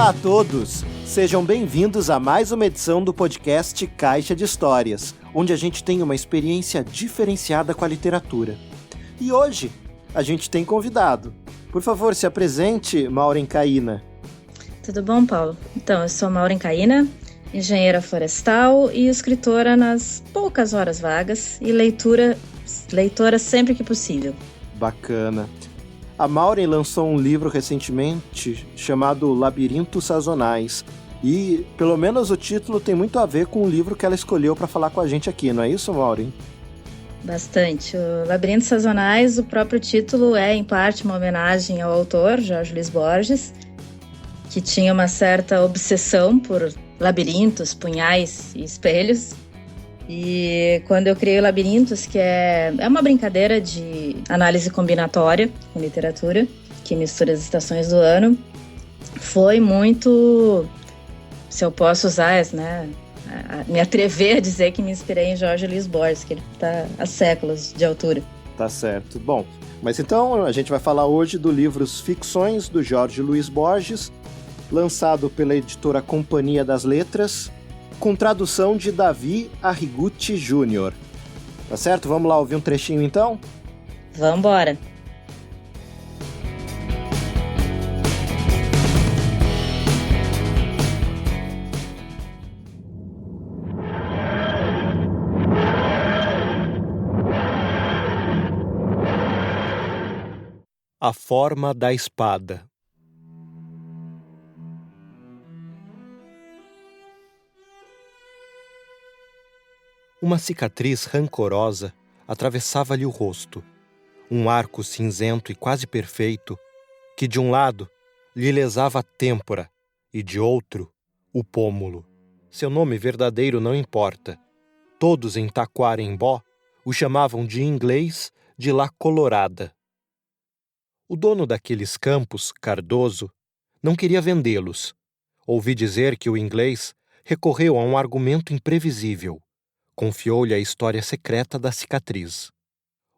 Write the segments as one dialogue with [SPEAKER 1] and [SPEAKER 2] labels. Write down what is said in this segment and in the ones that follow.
[SPEAKER 1] Olá a todos! Sejam bem-vindos a mais uma edição do podcast Caixa de Histórias, onde a gente tem uma experiência diferenciada com a literatura. E hoje a gente tem convidado. Por favor, se apresente, Maureen Caína.
[SPEAKER 2] Tudo bom, Paulo? Então, eu sou Maureen Caína, engenheira florestal e escritora nas poucas horas vagas e leitora sempre que possível.
[SPEAKER 1] Bacana. A Maureen lançou um livro recentemente chamado Labirintos Sazonais. E, pelo menos, o título tem muito a ver com o livro que ela escolheu para falar com a gente aqui, não é isso, Maureen?
[SPEAKER 2] Bastante. O Labirintos Sazonais, o próprio título é, em parte, uma homenagem ao autor, Jorge Luis Borges, que tinha uma certa obsessão por labirintos, punhais e espelhos. E quando eu criei o Labirintos, que é uma brincadeira de análise combinatória com literatura, que mistura as estações do ano, foi muito, se eu posso usar, né, me atrever a dizer que me inspirei em Jorge Luis Borges, que ele está há séculos de altura.
[SPEAKER 1] Tá certo. Bom, mas então a gente vai falar hoje do livro Ficções, do Jorge Luis Borges, lançado pela editora Companhia das Letras, com tradução de Davi Arrigucci Jr. Tá certo? Vamos lá ouvir um trechinho então?
[SPEAKER 2] Vamos embora!
[SPEAKER 1] A forma da espada. Uma cicatriz rancorosa atravessava-lhe o rosto, um arco cinzento e quase perfeito, que de um lado lhe lesava a têmpora e de outro o pômulo. Seu nome verdadeiro não importa. Todos em Taquarembó o chamavam de inglês de La Colorada. O dono daqueles campos, Cardoso, não queria vendê-los. Ouvi dizer que o inglês recorreu a um argumento imprevisível. Confiou-lhe a história secreta da cicatriz.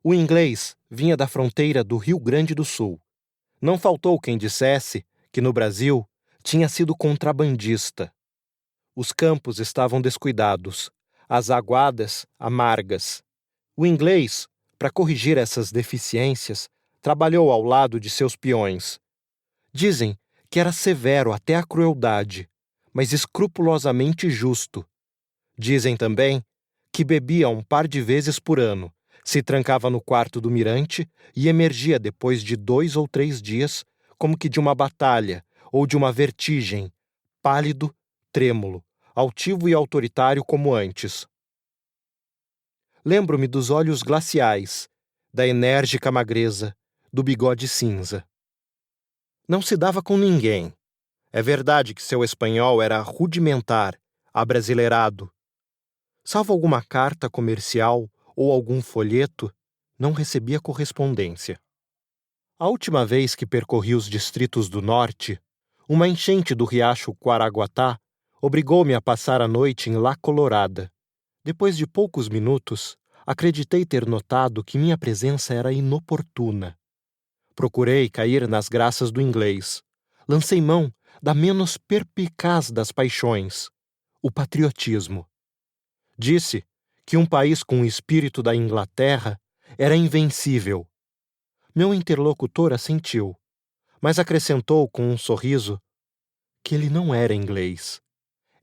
[SPEAKER 1] O inglês vinha da fronteira do Rio Grande do Sul. Não faltou quem dissesse que no Brasil tinha sido contrabandista. Os campos estavam descuidados, as aguadas amargas. O inglês, para corrigir essas deficiências, trabalhou ao lado de seus peões. Dizem que era severo até a crueldade, mas escrupulosamente justo. Dizem também que bebia um par de vezes por ano, se trancava no quarto do mirante e emergia depois de 2 ou 3 dias, como que de uma batalha ou de uma vertigem, pálido, trêmulo, altivo e autoritário como antes. Lembro-me dos olhos glaciais, da enérgica magreza, do bigode cinza. Não se dava com ninguém. É verdade que seu espanhol era rudimentar, abrasileirado. Salvo alguma carta comercial ou algum folheto, não recebia correspondência. A última vez que percorri os distritos do norte, uma enchente do riacho Quaraguatá obrigou-me a passar a noite em La Colorada. Depois de poucos minutos, acreditei ter notado que minha presença era inoportuna. Procurei cair nas graças do inglês. Lancei mão da menos perspicaz das paixões, o patriotismo. Disse que um país com o espírito da Inglaterra era invencível. Meu interlocutor assentiu, mas acrescentou com um sorriso que ele não era inglês.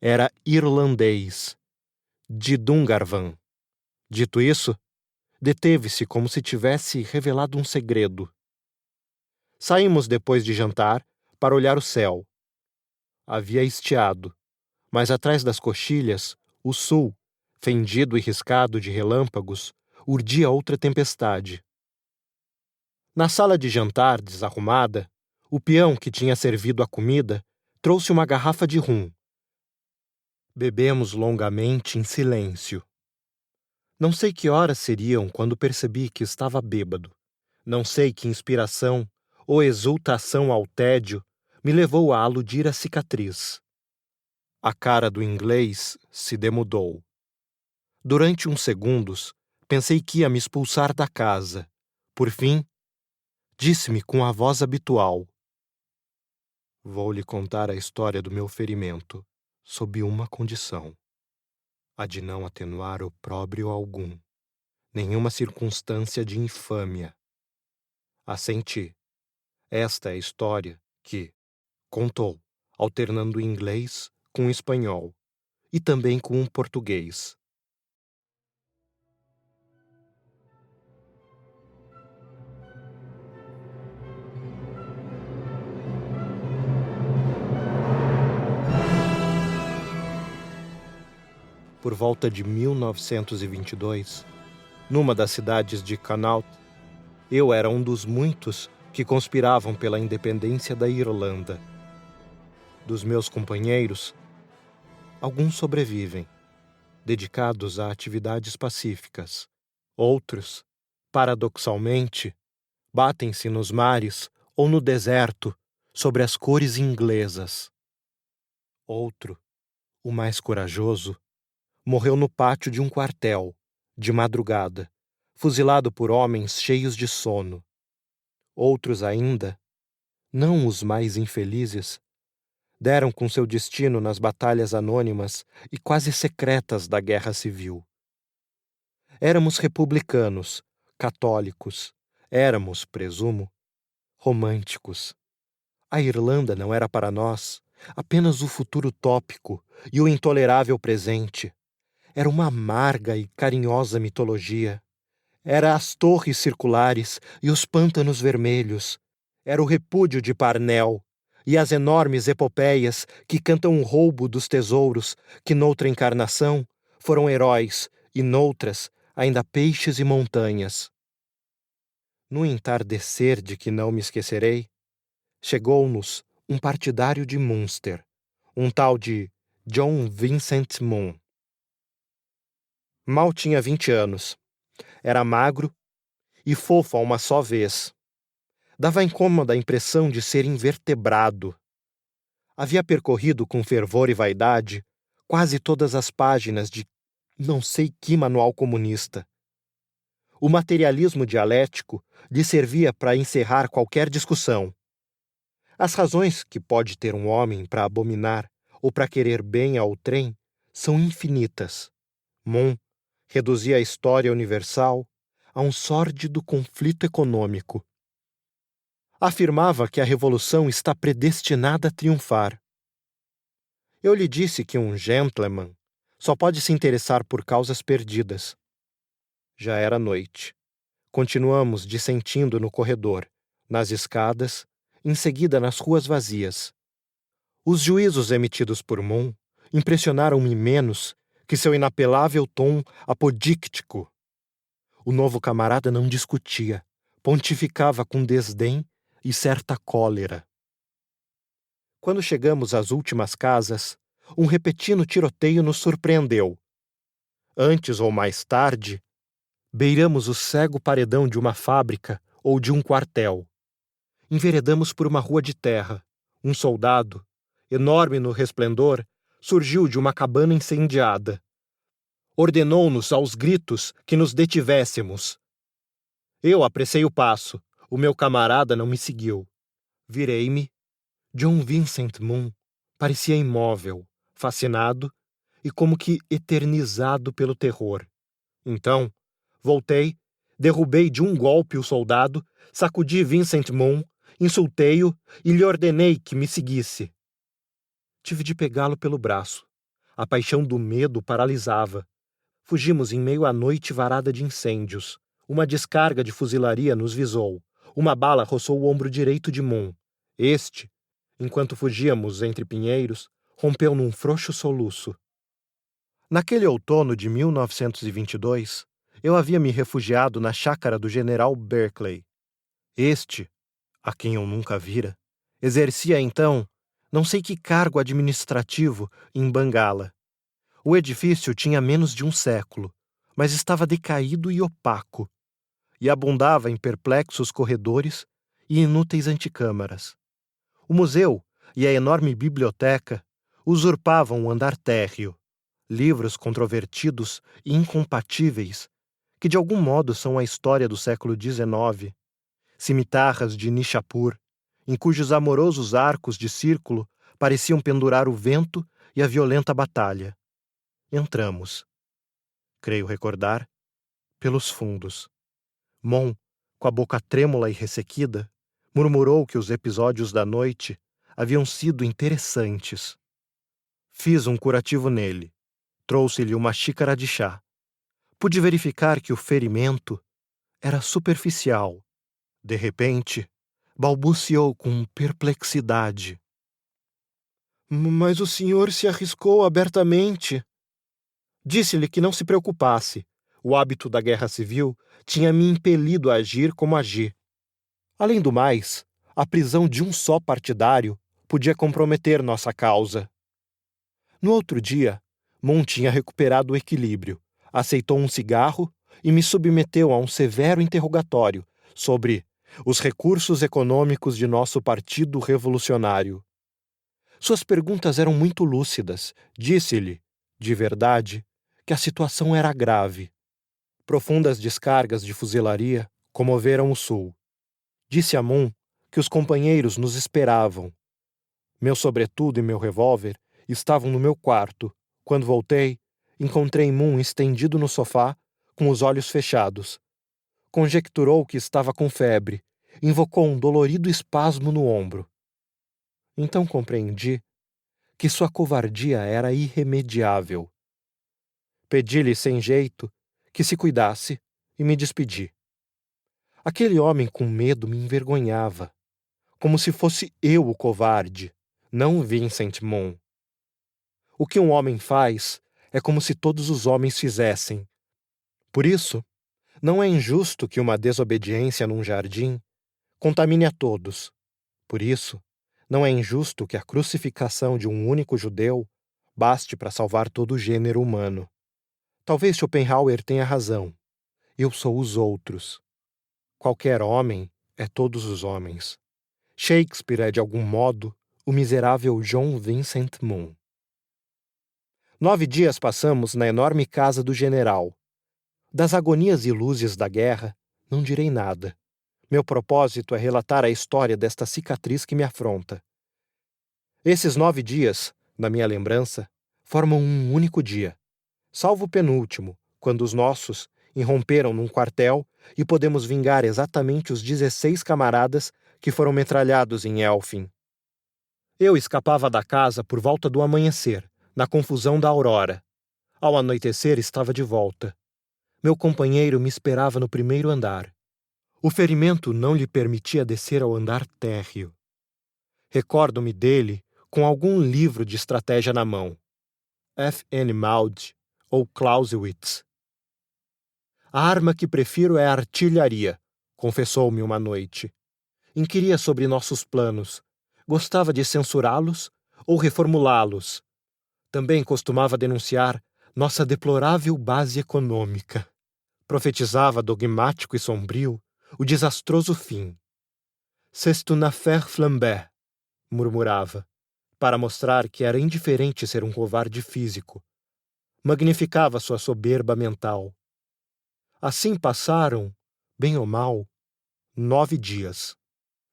[SPEAKER 1] Era irlandês, de Dungarvan. Dito isso, deteve-se como se tivesse revelado um segredo. Saímos depois de jantar para olhar o céu. Havia estiado, mas atrás das coxilhas, o sul, fendido e riscado de relâmpagos, urdia outra tempestade. Na sala de jantar, desarrumada, o peão que tinha servido a comida trouxe uma garrafa de rum. Bebemos longamente em silêncio. Não sei que horas seriam quando percebi que estava bêbado. Não sei que inspiração ou exultação ao tédio me levou a aludir à cicatriz. A cara do inglês se demudou. Durante uns segundos, pensei que ia me expulsar da casa. Por fim, disse-me com a voz habitual: Vou lhe contar a história do meu ferimento, sob uma condição: a de não atenuar opróbrio algum, nenhuma circunstância de infâmia. Assenti. Esta é a história que contou, alternando inglês com espanhol e também com português. Por volta de 1922, numa das cidades de Connaught, eu era um dos muitos que conspiravam pela independência da Irlanda. Dos meus companheiros, alguns sobrevivem, dedicados a atividades pacíficas. Outros, paradoxalmente, batem-se nos mares ou no deserto sobre as cores inglesas. Outro, o mais corajoso, morreu no pátio de um quartel, de madrugada, fuzilado por homens cheios de sono. Outros ainda, não os mais infelizes, deram com seu destino nas batalhas anônimas e quase secretas da Guerra Civil. Éramos republicanos, católicos, éramos, presumo, românticos. A Irlanda não era para nós apenas o futuro utópico e o intolerável presente. Era uma amarga e carinhosa mitologia. Era as torres circulares e os pântanos vermelhos. Era o repúdio de Parnell e as enormes epopeias que cantam o roubo dos tesouros que noutra encarnação foram heróis e noutras ainda peixes e montanhas. No entardecer de que não me esquecerei, chegou-nos um partidário de Munster, um tal de John Vincent Moon. Mal tinha 20 anos. Era magro e fofo a uma só vez. Dava incômoda a impressão de ser invertebrado. Havia percorrido com fervor e vaidade quase todas as páginas de não sei que manual comunista. O materialismo dialético lhe servia para encerrar qualquer discussão. As razões que pode ter um homem para abominar ou para querer bem ao trem são infinitas. Moon reduzia a história universal a um sórdido conflito econômico. Afirmava que a revolução está predestinada a triunfar. Eu lhe disse que um gentleman só pode se interessar por causas perdidas. Já era noite. Continuamos dissentindo no corredor, nas escadas, em seguida nas ruas vazias. Os juízos emitidos por Moon impressionaram-me menos que seu inapelável tom apodíctico. O novo camarada não discutia, pontificava com desdém e certa cólera. Quando chegamos às últimas casas, um repentino tiroteio nos surpreendeu. Antes ou mais tarde, beiramos o cego paredão de uma fábrica ou de um quartel. Enveredamos por uma rua de terra. Um soldado, enorme no resplendor, surgiu de uma cabana incendiada. Ordenou-nos aos gritos que nos detivéssemos. Eu apressei o passo. O meu camarada não me seguiu. Virei-me. John Vincent Moon parecia imóvel, fascinado e como que eternizado pelo terror. Então, voltei, derrubei de um golpe o soldado, sacudi Vincent Moon, insultei-o e lhe ordenei que me seguisse. Tive de pegá-lo pelo braço. A paixão do medo paralisava. Fugimos em meio à noite varada de incêndios. Uma descarga de fuzilaria nos visou. Uma bala roçou o ombro direito de Moon. Este, enquanto fugíamos entre pinheiros, rompeu num frouxo soluço. Naquele outono de 1922, eu havia me refugiado na chácara do general Berkeley. Este, a quem eu nunca vira, exercia então não sei que cargo administrativo em Bangala. O edifício tinha menos de um século, mas estava decaído e opaco, e abundava em perplexos corredores e inúteis antecâmaras. O museu e a enorme biblioteca usurpavam o andar térreo, livros controvertidos e incompatíveis, que de algum modo são a história do século XIX, cimitarras de Nishapur em cujos amorosos arcos de círculo pareciam pendurar o vento e a violenta batalha. Entramos. Creio recordar, pelos fundos. Mon, com a boca trêmula e ressequida, murmurou que os episódios da noite haviam sido interessantes. Fiz um curativo nele. Trouxe-lhe uma xícara de chá. Pude verificar que o ferimento era superficial. De repente, balbuciou com perplexidade. Mas o senhor se arriscou abertamente. Disse-lhe que não se preocupasse. O hábito da guerra civil tinha me impelido a agir como agi. Além do mais, a prisão de um só partidário podia comprometer nossa causa. No outro dia, Mon tinha recuperado o equilíbrio, aceitou um cigarro e me submeteu a um severo interrogatório sobre os recursos econômicos de nosso partido revolucionário. Suas perguntas eram muito lúcidas. Disse-lhe, de verdade, que a situação era grave. Profundas descargas de fuzilaria comoveram o sul. Disse a Mon que os companheiros nos esperavam. Meu sobretudo e meu revólver estavam no meu quarto. Quando voltei, encontrei Mon estendido no sofá, com os olhos fechados. Conjecturou que estava com febre. Invocou um dolorido espasmo no ombro. Então compreendi que sua covardia era irremediável. Pedi-lhe sem jeito que se cuidasse e me despedi. Aquele homem com medo me envergonhava, como se fosse eu o covarde, não Vincent Mon. O que um homem faz é como se todos os homens fizessem. Por isso, não é injusto que uma desobediência num jardim contamine a todos. Por isso, não é injusto que a crucificação de um único judeu baste para salvar todo o gênero humano. Talvez Schopenhauer tenha razão. Eu sou os outros. Qualquer homem é todos os homens. Shakespeare é, de algum modo, o miserável John Vincent Mon. 9 dias passamos na enorme casa do general. Das agonias e luzes da guerra, não direi nada. Meu propósito é relatar a história desta cicatriz que me afronta. Esses 9 dias, na minha lembrança, formam um único dia, salvo o penúltimo, quando os nossos irromperam num quartel e podemos vingar exatamente os 16 camaradas que foram metralhados em Elfin. Eu escapava da casa por volta do amanhecer, na confusão da aurora. Ao anoitecer estava de volta. Meu companheiro me esperava no primeiro andar. O ferimento não lhe permitia descer ao andar térreo. Recordo-me dele com algum livro de estratégia na mão. F. N. Maud ou Clausewitz. A arma que prefiro é a artilharia, confessou-me uma noite. Inquiria sobre nossos planos. Gostava de censurá-los ou reformulá-los. Também costumava denunciar nossa deplorável base econômica. Profetizava dogmático e sombrio o desastroso fim. C'est une affaire flambée, murmurava, para mostrar que era indiferente ser um covarde físico. Magnificava sua soberba mental. Assim passaram, bem ou mal, 9 dias.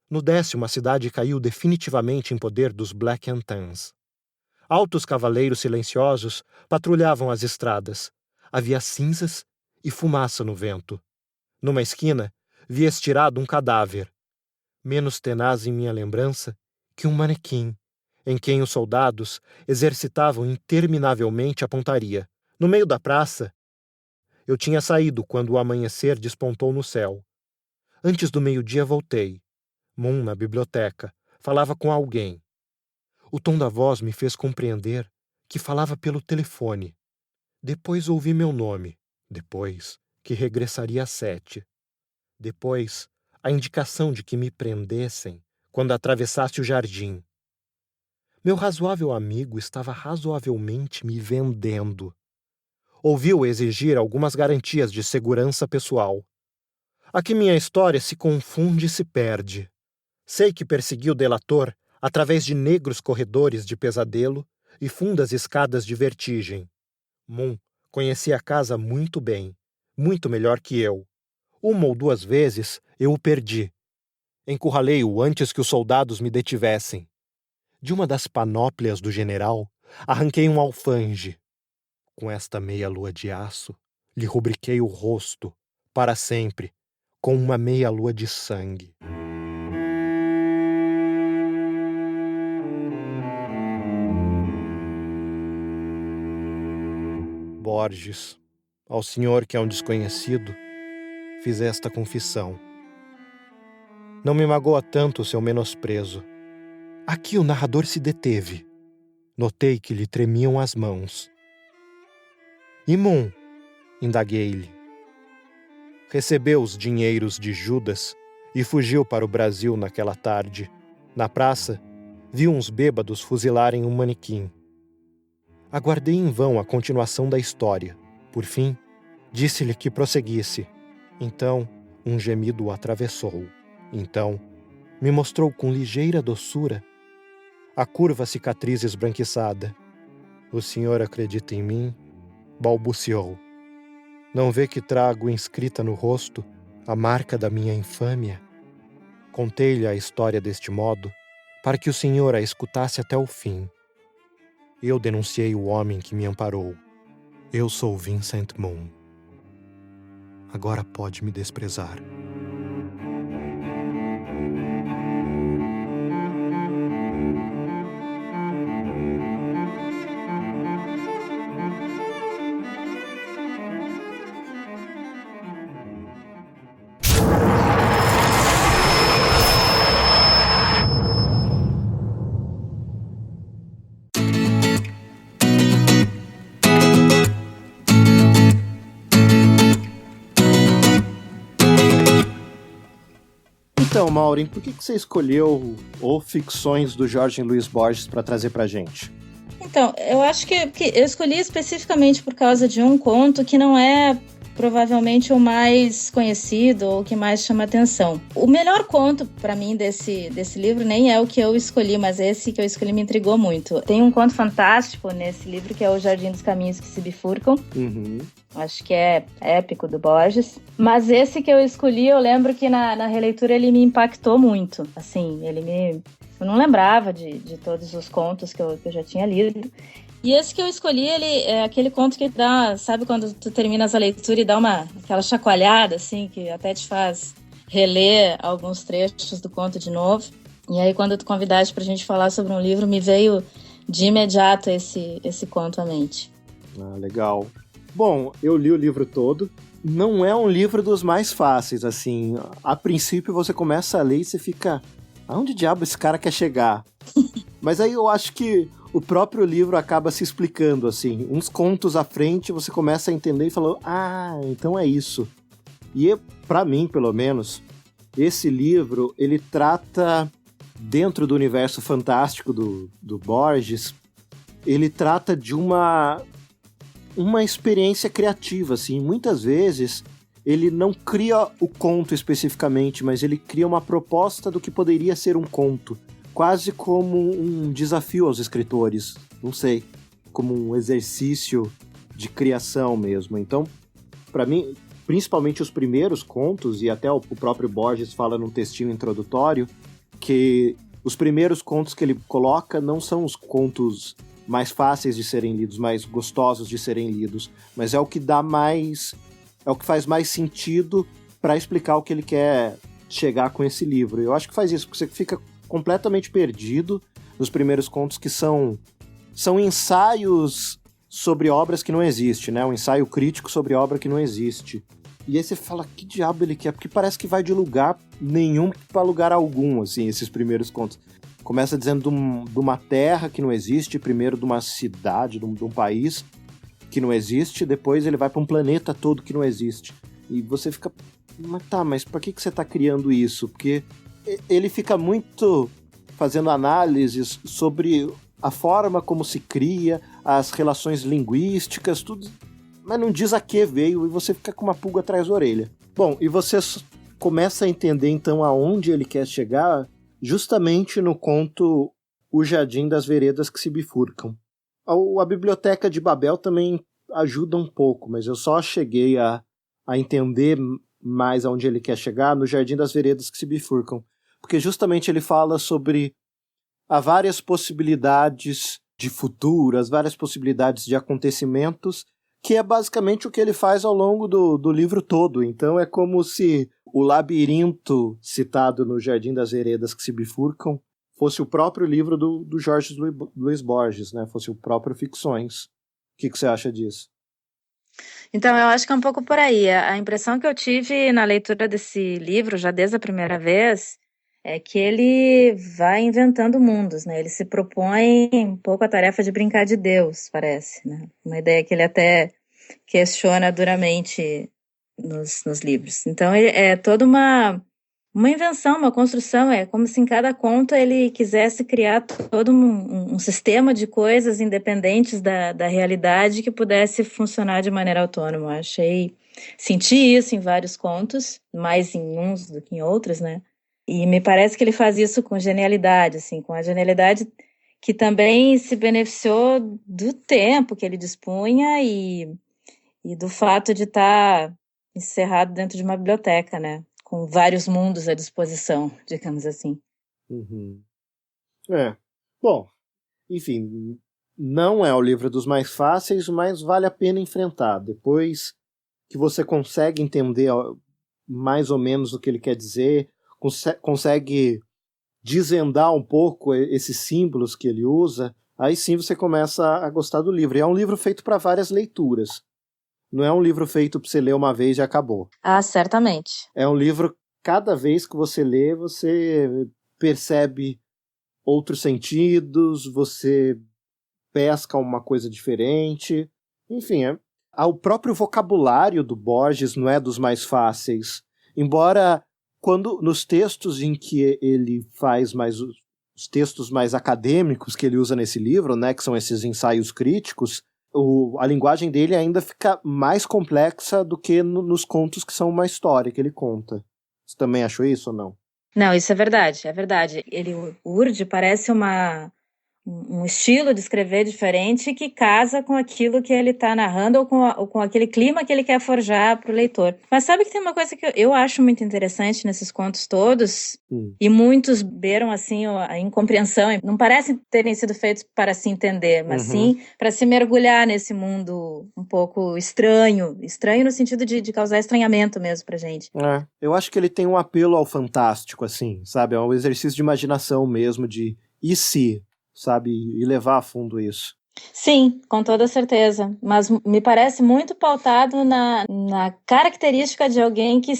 [SPEAKER 1] No 10º, a cidade caiu definitivamente em poder dos Black and Tans. Altos cavaleiros silenciosos patrulhavam as estradas. Havia cinzas e fumaça no vento. Numa esquina, vi estirado um cadáver, menos tenaz em minha lembrança que um manequim, em quem os soldados exercitavam interminavelmente a pontaria. No meio da praça, eu tinha saído quando o amanhecer despontou no céu. Antes do meio-dia voltei. Mon, na biblioteca, falava com alguém. O tom da voz me fez compreender que falava pelo telefone. Depois ouvi meu nome. Depois, que regressaria às 7. Depois, a indicação de que me prendessem quando atravessasse o jardim. Meu razoável amigo estava razoavelmente me vendendo. Ouviu exigir algumas garantias de segurança pessoal. Aqui minha história se confunde e se perde. Sei que persegui o delator através de negros corredores de pesadelo e fundas escadas de vertigem. Mon conhecia a casa muito bem, muito melhor que eu. 1 ou 2 vezes eu o perdi. Encurralei-o antes que os soldados me detivessem. De uma das panóplias do general, arranquei um alfange. Com esta meia-lua de aço, lhe rubriquei o rosto, para sempre, com uma meia-lua de sangue. Borges, ao senhor que é um desconhecido, fiz esta confissão. Não me magoa tanto o seu menosprezo. Aqui o narrador se deteve. Notei que lhe tremiam as mãos. Imum, indaguei-lhe. Recebeu os dinheiros de Judas e fugiu para o Brasil naquela tarde. Na praça, vi uns bêbados fuzilarem um manequim. Aguardei em vão a continuação da história. Por fim, disse-lhe que prosseguisse. Então, um gemido o atravessou. Então, me mostrou com ligeira doçura a curva cicatriz esbranquiçada. O senhor acredita em mim? Balbuciou. Não vê que trago inscrita no rosto a marca da minha infâmia? Contei-lhe a história deste modo, para que o senhor a escutasse até o fim. Eu denunciei o homem que me amparou. Eu sou Vincent Moon. Agora pode me desprezar. Então, Maureen, por que você escolheu O Ficções do Jorge Luiz Borges para trazer pra gente?
[SPEAKER 2] Então, eu acho que eu escolhi especificamente por causa de um conto que não é provavelmente o mais conhecido ou o que mais chama atenção. O melhor conto para mim desse livro nem é o que eu escolhi, mas esse que eu escolhi me intrigou muito. Tem um conto fantástico nesse livro que é O Jardim dos Caminhos que se Bifurcam.
[SPEAKER 1] Uhum.
[SPEAKER 2] Acho que é épico do Borges. Mas esse que eu escolhi, eu lembro que na releitura ele me impactou muito. Assim, eu não lembrava de todos os contos que eu já tinha lido. E esse que eu escolhi, ele é aquele conto que dá, sabe quando tu terminas a leitura e dá aquela chacoalhada, assim, que até te faz reler alguns trechos do conto de novo. E aí, quando tu convidaste pra gente falar sobre um livro, me veio de imediato esse conto à mente.
[SPEAKER 1] Ah, legal. Bom, eu li o livro todo. Não é um livro dos mais fáceis, assim. A princípio, você começa a ler e você fica... Aonde diabo esse cara quer chegar? Mas aí eu acho que o próprio livro acaba se explicando, assim. Uns contos à frente, você começa a entender e fala, então é isso. E pra mim, pelo menos, esse livro, ele trata, dentro do universo fantástico do Borges, ele trata de uma experiência criativa, assim. Muitas vezes, ele não cria o conto especificamente, mas ele cria uma proposta do que poderia ser um conto. Quase como um desafio aos escritores, não sei, como um exercício de criação mesmo. Então, para mim, principalmente os primeiros contos, e até o próprio Borges fala num textinho introdutório, que os primeiros contos que ele coloca não são os contos mais fáceis de serem lidos, mais gostosos de serem lidos, mas é o que dá mais... é o que faz mais sentido para explicar o que ele quer chegar com esse livro. Eu acho que faz isso, porque você fica completamente perdido nos primeiros contos, que são ensaios sobre obras que não existem, né? Um ensaio crítico sobre obra que não existe. E aí você fala, que diabo ele quer? Porque parece que vai de lugar nenhum para lugar algum, assim, esses primeiros contos. Começa dizendo de uma terra que não existe, primeiro de uma cidade, de um país que não existe, depois ele vai para um planeta todo que não existe. E você fica, mas para que você está criando isso? Porque ele fica muito fazendo análises sobre a forma como se cria, as relações linguísticas, tudo, mas não diz a que veio e você fica com uma pulga atrás da orelha. Bom, e você começa a entender então aonde ele quer chegar justamente no conto O Jardim das Veredas que se Bifurcam. A Biblioteca de Babel também ajuda um pouco, mas eu só cheguei a entender mais aonde ele quer chegar no Jardim das Veredas que se Bifurcam. porque justamente ele fala sobre há várias possibilidades de futuro, as várias possibilidades de acontecimentos, que é basicamente o que ele faz ao longo do livro todo. Então é como se o labirinto citado no Jardim das Veredas que se bifurcam fosse o próprio livro do Jorge Luiz Borges, né? Fosse o próprio Ficções. O que você acha disso?
[SPEAKER 2] Então, eu acho que é um pouco por aí. A impressão que eu tive na leitura desse livro, já desde a primeira vez, é que ele vai inventando mundos, né? Ele se propõe um pouco a tarefa de brincar de Deus, parece, né? Uma ideia que ele até questiona duramente nos livros. Então, é toda uma invenção, uma construção, é como se em cada conto ele quisesse criar todo um sistema de coisas independentes da realidade que pudesse funcionar de maneira autônoma. Senti isso em vários contos, mais em uns do que em outros, né? E me parece que ele faz isso com genialidade, assim, com a genialidade que também se beneficiou do tempo que ele dispunha e do fato de estar encerrado dentro de uma biblioteca, né? Com vários mundos à disposição, digamos assim.
[SPEAKER 1] Uhum. Bom, enfim, não é o livro dos mais fáceis, mas vale a pena enfrentar. Depois que você consegue entender mais ou menos o que ele quer dizer, consegue desvendar um pouco esses símbolos que ele usa, aí sim você começa a gostar do livro. E é um livro feito para várias leituras. Não é um livro feito para você ler uma vez e acabou.
[SPEAKER 2] Ah, certamente.
[SPEAKER 1] É um livro, cada vez que você lê, você percebe outros sentidos, você pesca uma coisa diferente. Enfim, o próprio vocabulário do Borges não é dos mais fáceis. Embora, quando nos textos em que ele faz mais os textos mais acadêmicos que ele usa nesse livro, né, que são esses ensaios críticos, a linguagem dele ainda fica mais complexa do que nos contos que são uma história que ele conta. Você também achou isso ou não?
[SPEAKER 2] Não, isso é verdade, é verdade. O Urd parece um estilo de escrever diferente que casa com aquilo que ele está narrando ou com aquele clima que ele quer forjar para o leitor. Mas sabe que tem uma coisa que eu acho muito interessante nesses contos todos, e muitos beiram assim a incompreensão, não parecem terem sido feitos para se entender, mas sim para se mergulhar nesse mundo um pouco estranho no sentido de causar estranhamento mesmo pra gente.
[SPEAKER 1] Eu acho que ele tem um apelo ao fantástico, assim, sabe? É um exercício de imaginação mesmo, de e se, sabe, e levar a fundo isso.
[SPEAKER 2] Sim, com toda certeza, mas me parece muito pautado na característica de alguém que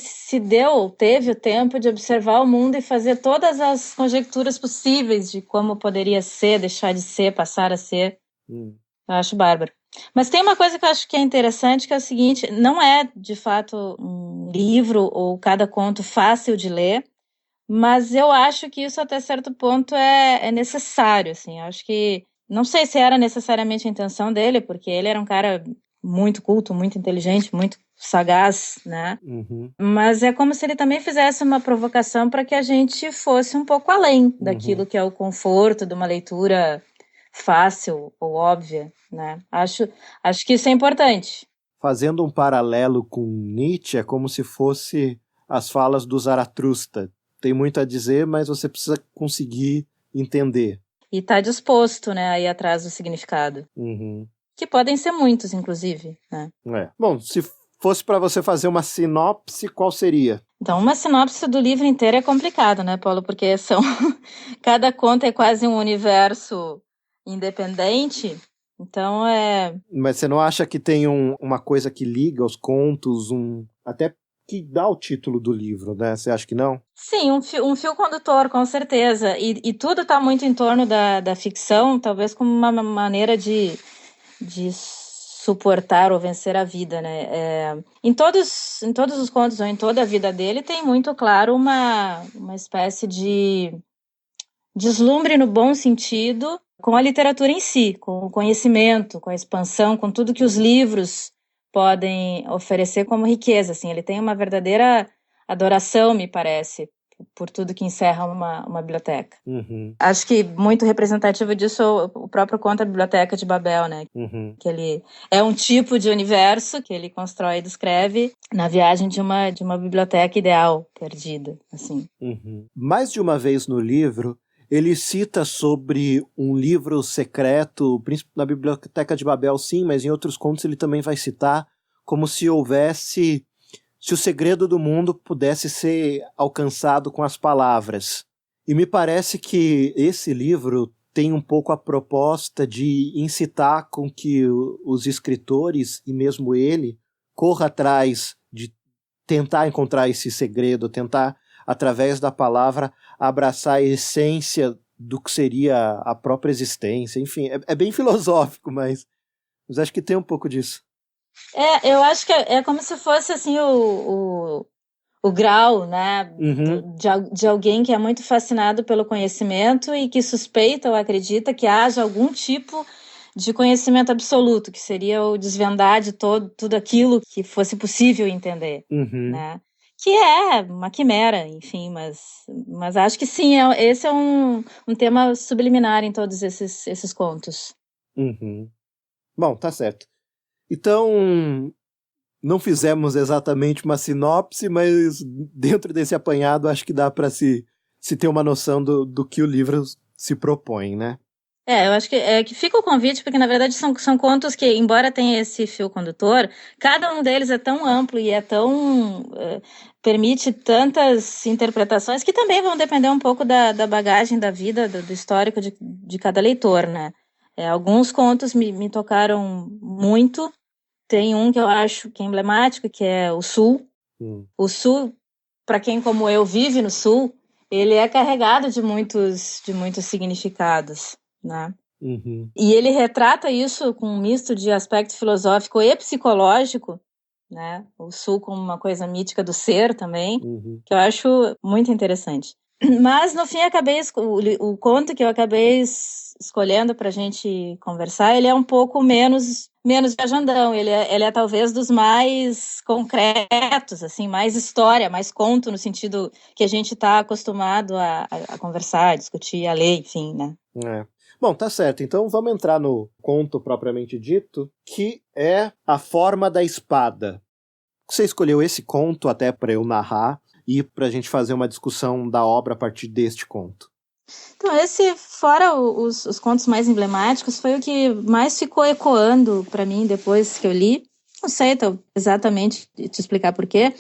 [SPEAKER 2] teve o tempo de observar o mundo e fazer todas as conjecturas possíveis de como poderia ser, deixar de ser, passar a ser. Eu acho bárbaro. Mas tem uma coisa que eu acho que é interessante, que é o seguinte, não é, de fato, um livro ou cada conto fácil de ler, mas eu acho que isso até certo ponto é necessário, assim. Eu acho que, não sei se era necessariamente a intenção dele, porque ele era um cara muito culto, muito inteligente, muito sagaz, né? Mas é como se ele também fizesse uma provocação para que a gente fosse um pouco além daquilo que é o conforto de uma leitura fácil ou óbvia, né? Acho que isso é importante.
[SPEAKER 1] Fazendo um paralelo com Nietzsche, é como se fosse as falas do Zaratustra. Tem muito a dizer, mas você precisa conseguir entender.
[SPEAKER 2] E tá disposto, né, a ir atrás do significado. Que podem ser muitos, inclusive, né?
[SPEAKER 1] Bom, se fosse para você fazer uma sinopse, qual seria?
[SPEAKER 2] Então, uma sinopse do livro inteiro é complicado, né, Paulo? Porque cada conto é quase um universo independente. Então,
[SPEAKER 1] Mas você não acha que tem uma coisa que liga os contos, até que dá o título do livro, né? Você acha que não?
[SPEAKER 2] Sim, um fio condutor, com certeza. E tudo está muito em torno da ficção, talvez como uma maneira de suportar ou vencer a vida, né? Em todos os contos, ou em toda a vida dele, tem muito claro uma espécie de deslumbre no bom sentido com a literatura em si, com o conhecimento, com a expansão, com tudo que os livros podem oferecer como riqueza, assim. Ele tem uma verdadeira adoração, me parece, por tudo que encerra uma biblioteca.
[SPEAKER 1] Uhum.
[SPEAKER 2] Acho que muito representativo disso é o próprio conto A Biblioteca de Babel, né?
[SPEAKER 1] Uhum.
[SPEAKER 2] Que ele é um tipo de universo que ele constrói e descreve na viagem de uma biblioteca ideal, perdida, assim.
[SPEAKER 1] Uhum. Mais de uma vez no livro, ele cita sobre um livro secreto, na Biblioteca de Babel, sim, mas em outros contos ele também vai citar como se o segredo do mundo pudesse ser alcançado com as palavras. E me parece que esse livro tem um pouco a proposta de incitar com que os escritores, e mesmo ele, corra atrás de tentar encontrar esse segredo, tentar, através da palavra, abraçar a essência do que seria a própria existência. Enfim, é bem filosófico, mas acho que tem um pouco disso.
[SPEAKER 2] Eu acho que é como se fosse assim o grau, né,
[SPEAKER 1] Uhum.
[SPEAKER 2] de alguém que é muito fascinado pelo conhecimento e que suspeita ou acredita que haja algum tipo de conhecimento absoluto, que seria o desvendar de tudo aquilo que fosse possível entender,
[SPEAKER 1] Uhum.
[SPEAKER 2] né? Que é uma quimera, enfim, mas acho que sim, esse é um tema subliminar em todos esses contos.
[SPEAKER 1] Uhum. Bom, tá certo. Então, não fizemos exatamente uma sinopse, mas dentro desse apanhado acho que dá para se ter uma noção do que o livro se propõe, né?
[SPEAKER 2] Eu acho que fica o convite, porque na verdade são contos que, embora tenha esse fio condutor, cada um deles é tão amplo e é tão permite tantas interpretações que também vão depender um pouco da bagagem da vida, do histórico de cada leitor, né? Alguns contos me tocaram muito. Tem um que eu acho que é emblemático, que é o Sul. O Sul, para quem como eu vive no Sul, ele é carregado de muitos significados, né?
[SPEAKER 1] Uhum.
[SPEAKER 2] E ele retrata isso com um misto de aspecto filosófico e psicológico, né? O Sul como uma coisa mítica do ser também, que eu acho muito interessante. Mas, no fim, o conto que eu acabei escolhendo para a gente conversar, ele é um pouco menos viajandão, ele é talvez dos mais concretos, assim, mais história, mais conto, no sentido que a gente está acostumado a conversar, a discutir, a ler, enfim, né?
[SPEAKER 1] Bom, tá certo. Então vamos entrar no conto propriamente dito, que é A Forma da Espada. Você escolheu esse conto até para eu narrar e para a gente fazer uma discussão da obra a partir deste conto.
[SPEAKER 2] Então, esse, fora os contos mais emblemáticos, foi o que mais ficou ecoando para mim depois que eu li. Não sei exatamente te explicar por quê.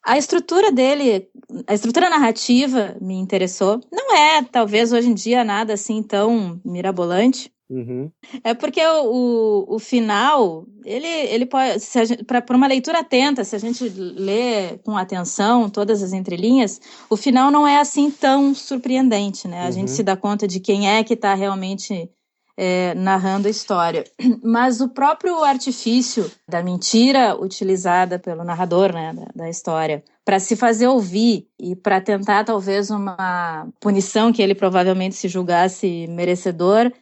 [SPEAKER 2] A estrutura dele, a estrutura narrativa me interessou. Não é, talvez, hoje em dia, nada assim tão mirabolante.
[SPEAKER 1] Uhum.
[SPEAKER 2] É porque o final, ele pode, para uma leitura atenta, se a gente lê com atenção todas as entrelinhas, o final não é assim tão surpreendente, né? A gente se dá conta de quem é que está realmente narrando a história. Mas o próprio artifício da mentira utilizada pelo narrador, né, da história, para se fazer ouvir e para tentar talvez uma punição que ele provavelmente se julgasse merecedor,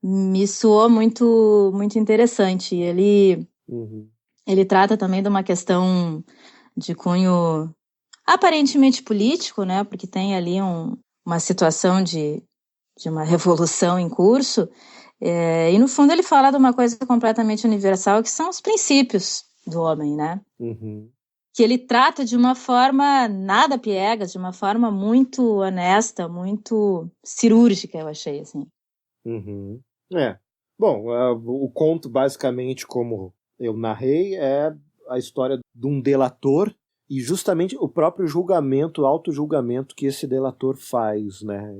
[SPEAKER 2] me soou muito, muito interessante. Ele trata também de uma questão de cunho aparentemente político, né? Porque tem ali uma situação de uma revolução em curso. E no fundo ele fala de uma coisa completamente universal, que são os princípios do homem, né? Que ele trata de uma forma nada piegas, de uma forma muito honesta, muito cirúrgica, eu achei, assim.
[SPEAKER 1] Bom, o conto, basicamente, como eu narrei, é a história de um delator e justamente o próprio julgamento, o auto-julgamento que esse delator faz, né?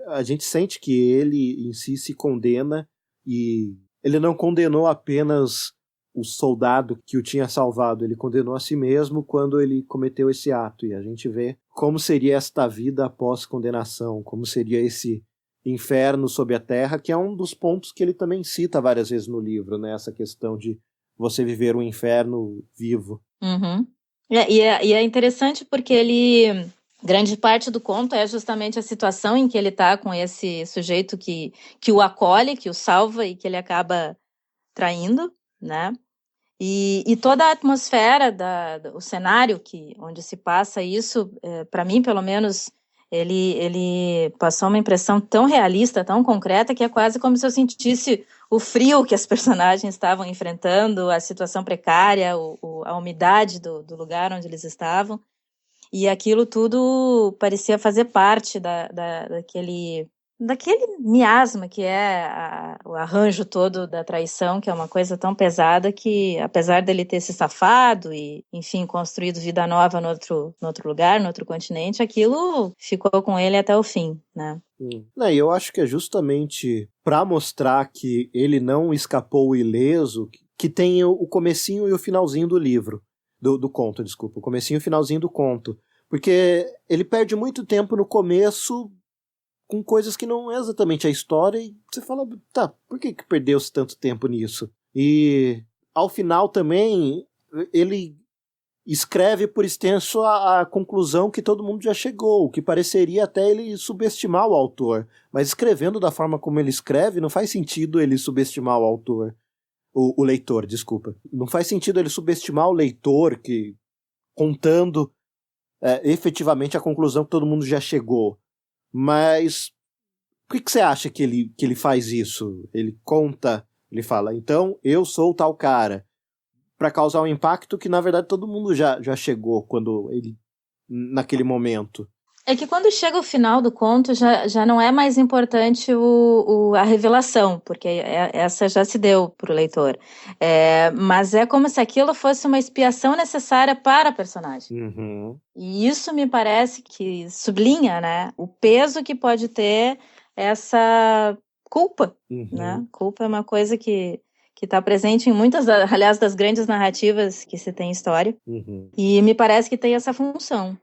[SPEAKER 1] A gente sente que ele em si se condena e ele não condenou apenas o soldado que o tinha salvado, ele condenou a si mesmo quando ele cometeu esse ato. E a gente vê como seria esta vida após condenação, como seria esse inferno sob a terra, que é um dos pontos que ele também cita várias vezes no livro, né? Essa questão de você viver um inferno vivo.
[SPEAKER 2] E é interessante porque grande parte do conto é justamente a situação em que ele está com esse sujeito que o acolhe, que o salva e que ele acaba traindo, né? E toda a atmosfera, o cenário onde se passa isso, para mim, pelo menos, ele passou uma impressão tão realista, tão concreta, que é quase como se eu sentisse o frio que as personagens estavam enfrentando, a situação precária, a umidade do lugar onde eles estavam. E aquilo tudo parecia fazer parte daquele miasma que é o arranjo todo da traição, que é uma coisa tão pesada que, apesar dele ter se safado e, enfim, construído vida nova no outro lugar, no outro continente, aquilo ficou com ele até o fim, né?
[SPEAKER 1] E eu acho que é justamente para mostrar que ele não escapou ileso que tem o comecinho e o finalzinho do livro, do conto, desculpa, o comecinho e o finalzinho do conto, porque ele perde muito tempo no começo com coisas que não é exatamente a história, e você fala, tá, por que perdeu-se tanto tempo nisso? E ao final também, ele escreve por extenso a conclusão que todo mundo já chegou, o que pareceria até ele subestimar o autor. Mas escrevendo da forma como ele escreve, não faz sentido ele subestimar o autor. O leitor, desculpa. Não faz sentido ele subestimar o leitor, que contando efetivamente a conclusão que todo mundo já chegou. Mas por que você acha que ele faz isso? Ele conta, ele fala, então eu sou tal cara, para causar um impacto que na verdade todo mundo já chegou quando ele, naquele momento.
[SPEAKER 2] É que quando chega o final do conto já não é mais importante a revelação, porque essa já se deu para o leitor. Mas é como se aquilo fosse uma expiação necessária para a personagem.
[SPEAKER 1] Uhum.
[SPEAKER 2] E isso me parece que sublinha, né, o peso que pode ter essa culpa.
[SPEAKER 1] Uhum.
[SPEAKER 2] Né? Culpa é uma coisa que está presente em muitas, aliás, das grandes narrativas que se tem em história.
[SPEAKER 1] Uhum.
[SPEAKER 2] E me parece que tem essa função.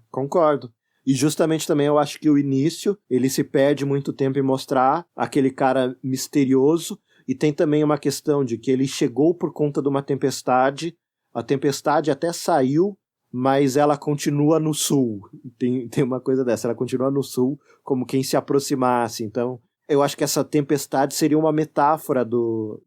[SPEAKER 1] Concordo. E justamente também eu acho que o início, ele se perde muito tempo em mostrar aquele cara misterioso, e tem também uma questão de que ele chegou por conta de uma tempestade, a tempestade até saiu, mas ela continua no sul. Tem uma coisa dessa, ela continua no sul como quem se aproximasse. Então, eu acho que essa tempestade seria uma metáfora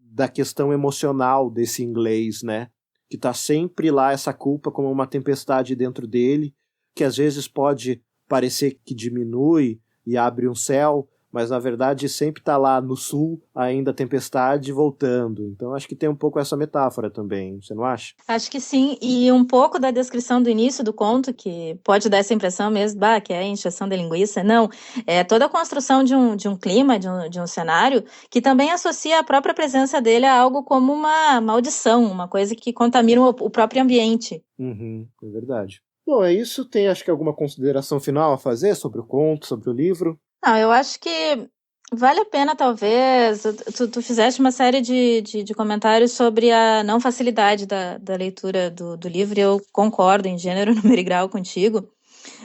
[SPEAKER 1] da questão emocional desse inglês, né? Que tá sempre lá essa culpa como uma tempestade dentro dele, que às vezes pode parecer que diminui e abre um céu, mas na verdade sempre está lá no sul, ainda a tempestade voltando. Então acho que tem um pouco essa metáfora também, você não acha?
[SPEAKER 2] Acho que sim, e um pouco da descrição do início do conto, que pode dar essa impressão mesmo, que é encheção de linguiça. Não, é toda a construção de um clima, de um cenário, que também associa a própria presença dele a algo como uma maldição, uma coisa que contamina o próprio ambiente.
[SPEAKER 1] Uhum, é verdade. Bom, é isso. Tem, acho que, alguma consideração final a fazer sobre o conto, sobre o livro?
[SPEAKER 2] Não, eu acho que vale a pena, talvez. Tu fizeste uma série de comentários sobre a não facilidade da leitura do livro, e eu concordo em gênero, número e grau contigo,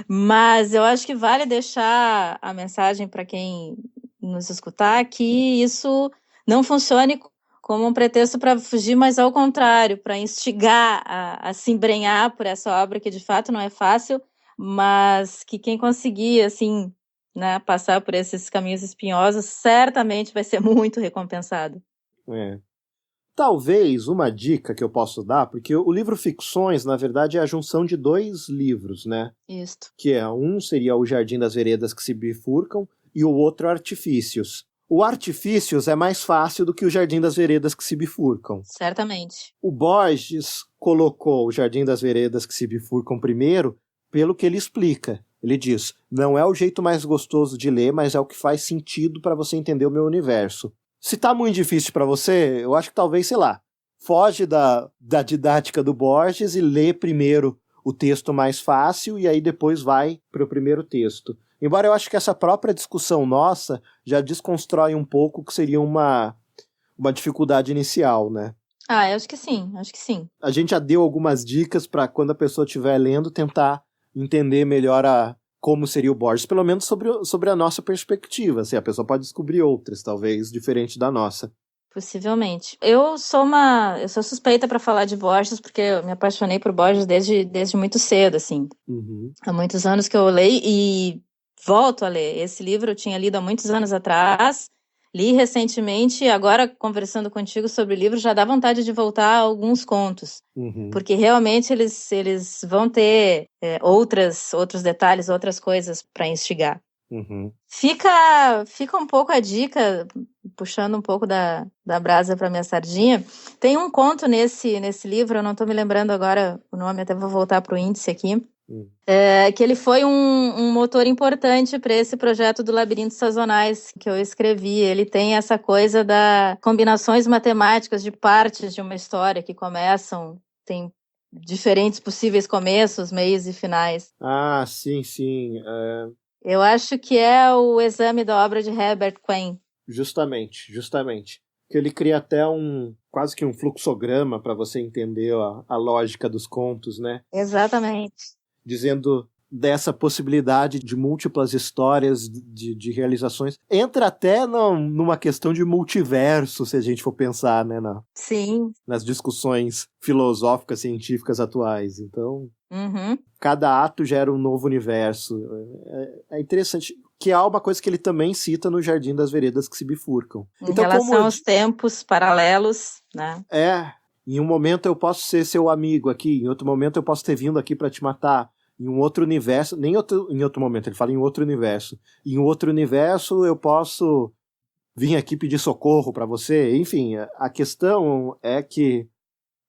[SPEAKER 2] mas eu acho que vale deixar a mensagem para quem nos escutar que isso não funcione como um pretexto para fugir, mas ao contrário, para instigar a se embrenhar por essa obra que de fato não é fácil, mas que quem conseguir, assim, né, passar por esses caminhos espinhosos, certamente vai ser muito recompensado.
[SPEAKER 1] Talvez uma dica que eu posso dar, porque o livro Ficções, na verdade, é a junção de 2 livros, né?
[SPEAKER 2] Isto.
[SPEAKER 1] Que um seria O Jardim das Veredas que se Bifurcam e o outro Artifícios. O Artifícios é mais fácil do que o Jardim das Veredas que se Bifurcam.
[SPEAKER 2] Certamente.
[SPEAKER 1] O Borges colocou o Jardim das Veredas que se Bifurcam primeiro pelo que ele explica. Ele diz, não é o jeito mais gostoso de ler, mas é o que faz sentido para você entender o meu universo. Se tá muito difícil para você, eu acho que talvez, sei lá, foge da didática do Borges e lê primeiro o texto mais fácil e aí depois vai para o primeiro texto. Embora eu acho que essa própria discussão nossa já desconstrói um pouco o que seria uma dificuldade inicial, né?
[SPEAKER 2] Eu acho que sim,
[SPEAKER 1] A gente já deu algumas dicas para quando a pessoa estiver lendo tentar entender melhor como seria o Borges, pelo menos sobre a nossa perspectiva. Assim, a pessoa pode descobrir outras, talvez, diferente da nossa.
[SPEAKER 2] Possivelmente. Eu sou suspeita para falar de Borges, porque eu me apaixonei por Borges desde muito cedo, assim.
[SPEAKER 1] Uhum.
[SPEAKER 2] Há muitos anos que eu leio e volto a ler. Esse livro eu tinha lido há muitos anos atrás, Li recentemente, agora conversando contigo sobre o livro, já dá vontade de voltar a alguns contos. Porque realmente eles vão ter outros detalhes, outras coisas para instigar. Fica um pouco a dica, puxando um pouco da brasa para minha sardinha. Tem um conto nesse livro, eu não estou me lembrando agora o nome, até vou voltar para o índice aqui, que ele foi um motor importante para esse projeto do Labirintos Sazonais que eu escrevi. Ele tem essa coisa da combinações matemáticas de partes de uma história que começam, tem diferentes possíveis começos, meios e finais.
[SPEAKER 1] Ah, sim.
[SPEAKER 2] Eu acho que é o exame da obra de Herbert Quinn.
[SPEAKER 1] Justamente. Que ele cria até quase que um fluxograma para você entender a lógica dos contos, né?
[SPEAKER 2] Exatamente.
[SPEAKER 1] Dizendo dessa possibilidade de múltiplas histórias, de realizações. Entra até numa questão de multiverso, se a gente for pensar, né?
[SPEAKER 2] Sim.
[SPEAKER 1] Nas discussões filosóficas, científicas atuais. Então, cada ato gera um novo universo. É interessante, que é uma coisa que ele também cita no Jardim das Veredas que se bifurcam.
[SPEAKER 2] Em relação aos tempos paralelos, né?
[SPEAKER 1] Em um momento eu posso ser seu amigo aqui, em outro momento eu posso ter vindo aqui para te matar. Em um outro universo, em outro momento, ele fala em outro universo. Em um outro universo eu posso vir aqui pedir socorro para você. Enfim, a questão é que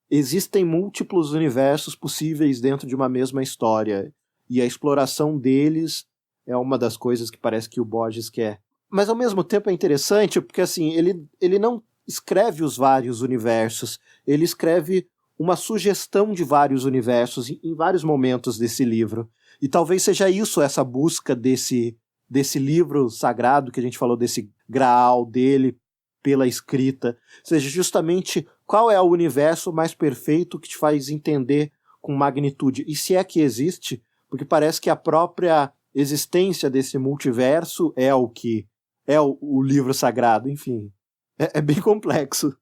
[SPEAKER 1] existem múltiplos universos possíveis dentro de uma mesma história. E a exploração deles é uma das coisas que parece que o Borges quer. Mas ao mesmo tempo é interessante, porque assim, ele não escreve os vários universos, ele escreve uma sugestão de vários universos em vários momentos desse livro. E talvez seja isso, essa busca desse livro sagrado que a gente falou, desse graal dele pela escrita, seja justamente qual é o universo mais perfeito que te faz entender com magnitude. E se é que existe, porque parece que a própria existência desse multiverso é o que é o livro sagrado, enfim. É bem complexo.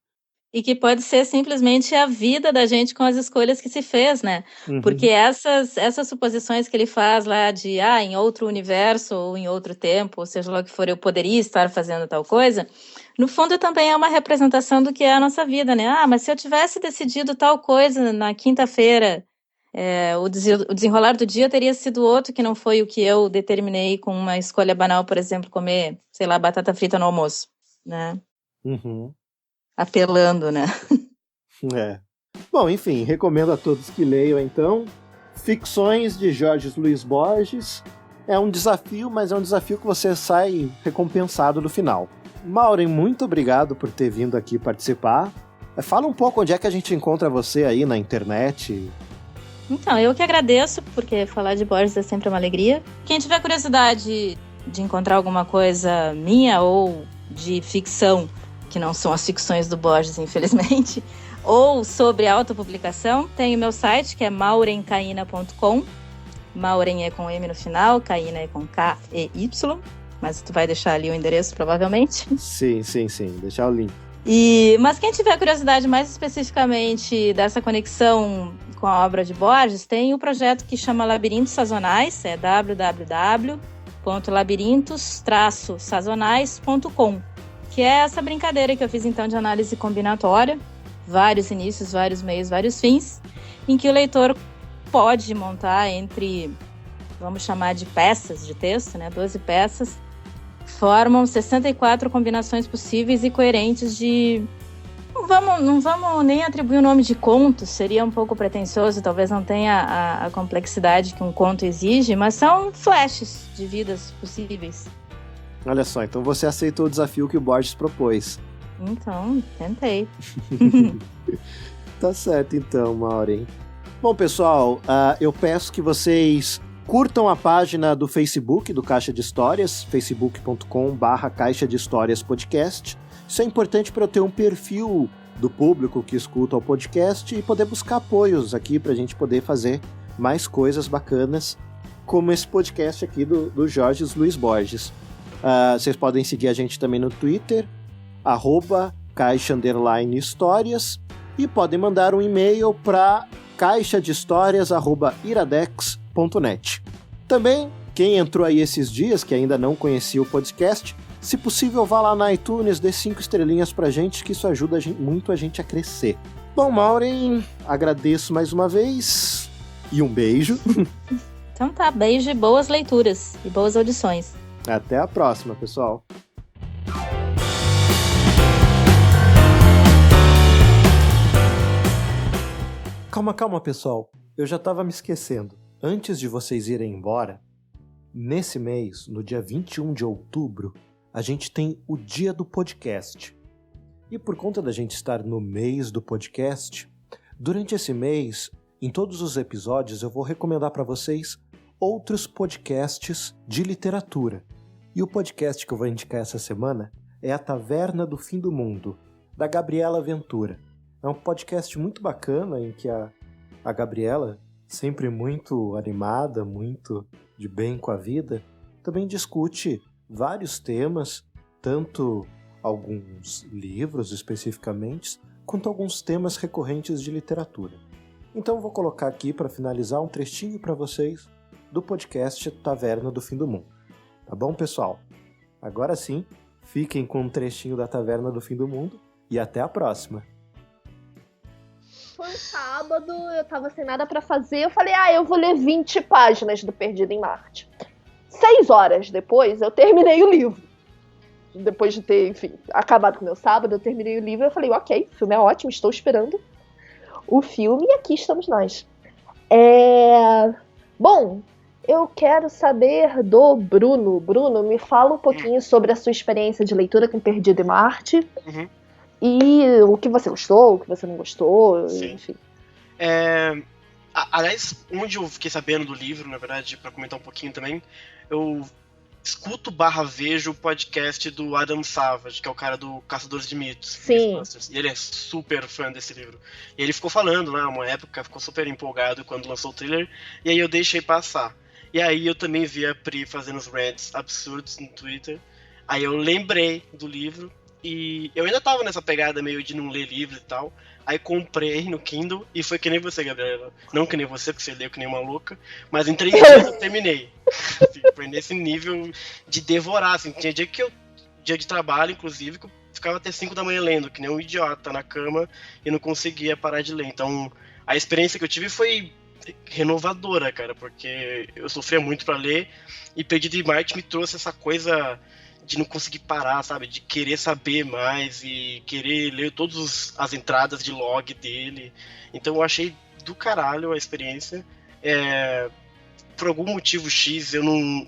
[SPEAKER 2] E que pode ser simplesmente a vida da gente com as escolhas que se fez, né? Porque essas suposições que ele faz lá de, em outro universo ou em outro tempo, ou seja lá o que for, eu poderia estar fazendo tal coisa, no fundo também é uma representação do que é a nossa vida, né? Mas se eu tivesse decidido tal coisa na quinta-feira, o desenrolar do dia teria sido outro que não foi o que eu determinei com uma escolha banal, por exemplo, comer, sei lá, batata frita no almoço, né? Apelando, né?
[SPEAKER 1] Bom, enfim, recomendo a todos que leiam, então. Ficções de Jorge Luiz Borges. É um desafio, mas é um desafio que você sai recompensado no final. Maureen, muito obrigado por ter vindo aqui participar. Fala um pouco onde é que a gente encontra você aí na internet.
[SPEAKER 2] Então, eu que agradeço, porque falar de Borges é sempre uma alegria. Quem tiver curiosidade de encontrar alguma coisa minha ou de ficção, que não são as ficções do Borges, infelizmente, ou sobre autopublicação, tem o meu site, que é maurencaina.com. Maureen é com M no final, Caina é com K-E-Y, mas tu vai deixar ali o endereço, provavelmente.
[SPEAKER 1] Sim, deixar o link.
[SPEAKER 2] Mas quem tiver curiosidade mais especificamente dessa conexão com a obra de Borges, tem o projeto que chama Labirintos Sazonais, é www.labirintos-sazonais.com, que é essa brincadeira que eu fiz então de análise combinatória, vários inícios, vários meios, vários fins, em que o leitor pode montar entre, vamos chamar de peças de texto, né, 12 peças, formam 64 combinações possíveis e coerentes de... Não vamos nem atribuir o nome de conto, seria um pouco pretensioso, talvez não tenha a complexidade que um conto exige, mas são flashes de vidas possíveis.
[SPEAKER 1] Olha só, então você aceitou o desafio que o Borges propôs.
[SPEAKER 2] Então, tentei.
[SPEAKER 1] Tá certo então, Maureen. Bom, pessoal, eu peço que vocês curtam a página do Facebook do Caixa de Histórias, facebook.com/Caixa de Histórias Podcast. Isso é importante para eu ter um perfil do público que escuta o podcast e poder buscar apoios aqui para a gente poder fazer mais coisas bacanas, como esse podcast aqui do Jorge Luiz Borges. Vocês podem seguir a gente também no Twitter, @caixa_histórias, e podem mandar um e-mail para caixadehistorias@iradex.net. Também, quem entrou aí esses dias, que ainda não conhecia o podcast, Se possível, vá lá na iTunes, dê 5 estrelinhas pra gente, que isso ajuda muito a gente a crescer. Bom, Maureen, agradeço mais uma vez e um beijo.
[SPEAKER 2] Então tá, beijo e boas leituras e boas audições.
[SPEAKER 1] Até a próxima, pessoal. Calma, pessoal. Eu já estava me esquecendo. Antes de vocês irem embora, nesse mês, no dia 21 de outubro, a gente tem o Dia do Podcast. E por conta da gente estar no mês do podcast, durante esse mês, em todos os episódios, eu vou recomendar para vocês outros podcasts de literatura. E o podcast que eu vou indicar essa semana é A Taverna do Fim do Mundo, da Gabriela Ventura. É um podcast muito bacana em que a Gabriela, sempre muito animada, muito de bem com a vida, também discute vários temas, tanto alguns livros especificamente, quanto alguns temas recorrentes de literatura. Então eu vou colocar aqui para finalizar um trechinho para vocês do podcast Taverna do Fim do Mundo. Tá bom, pessoal? Agora sim, fiquem com um trechinho da Taverna do Fim do Mundo e até a próxima!
[SPEAKER 3] Foi um sábado, eu tava sem nada pra fazer, eu falei, eu vou ler 20 páginas do Perdido em Marte. 6 horas depois, eu terminei o livro. Depois de ter, enfim, acabado com o meu sábado, eu terminei o livro e eu falei, ok, o filme é ótimo, estou esperando o filme e aqui estamos nós. Bom, eu quero saber do Bruno. Bruno, me fala um pouquinho sobre a sua experiência de leitura com Perdido em Marte.
[SPEAKER 4] Uhum.
[SPEAKER 3] E o que você gostou, o que você não gostou,
[SPEAKER 4] Sim.
[SPEAKER 3] enfim.
[SPEAKER 4] Aliás, onde eu fiquei sabendo do livro, na verdade, pra comentar um pouquinho também, eu escuto / vejo o podcast do Adam Savage, que é o cara do Caçadores de Mitos.
[SPEAKER 3] Sim.
[SPEAKER 4] E ele é super fã desse livro. E ele ficou falando lá, uma época, ficou super empolgado quando lançou o trailer, e aí eu deixei passar. E aí eu também vi a Pri fazendo os rants absurdos no Twitter, aí eu lembrei do livro, e eu ainda tava nessa pegada meio de não ler livro e tal. Aí comprei no Kindle e foi que nem você, Gabriela. Não que nem você, porque você leu que nem uma louca. Mas em 3 dias eu terminei. Assim, foi nesse nível de devorar. Assim. Tinha dia de trabalho, inclusive, que eu ficava até 5 da manhã lendo, que nem um idiota na cama e não conseguia parar de ler. Então a experiência que eu tive foi renovadora, cara, porque eu sofria muito pra ler e Perdido em Marte me trouxe essa coisa de não conseguir parar, sabe? De querer saber mais e querer ler todas as entradas de log dele. Então eu achei do caralho a experiência. Por algum motivo X, eu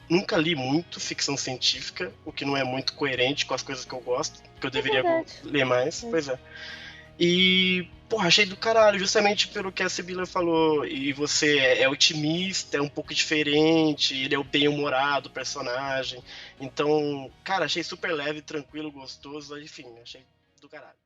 [SPEAKER 4] nunca li muito ficção científica, o que não é muito coerente com as coisas que eu gosto, que eu deveria ler mais. Pois é. E, porra, achei do caralho, justamente pelo que a Sibila falou. E você é otimista, é um pouco diferente, ele é o bem-humorado personagem. Então, cara, achei super leve, tranquilo, gostoso, enfim, achei do caralho.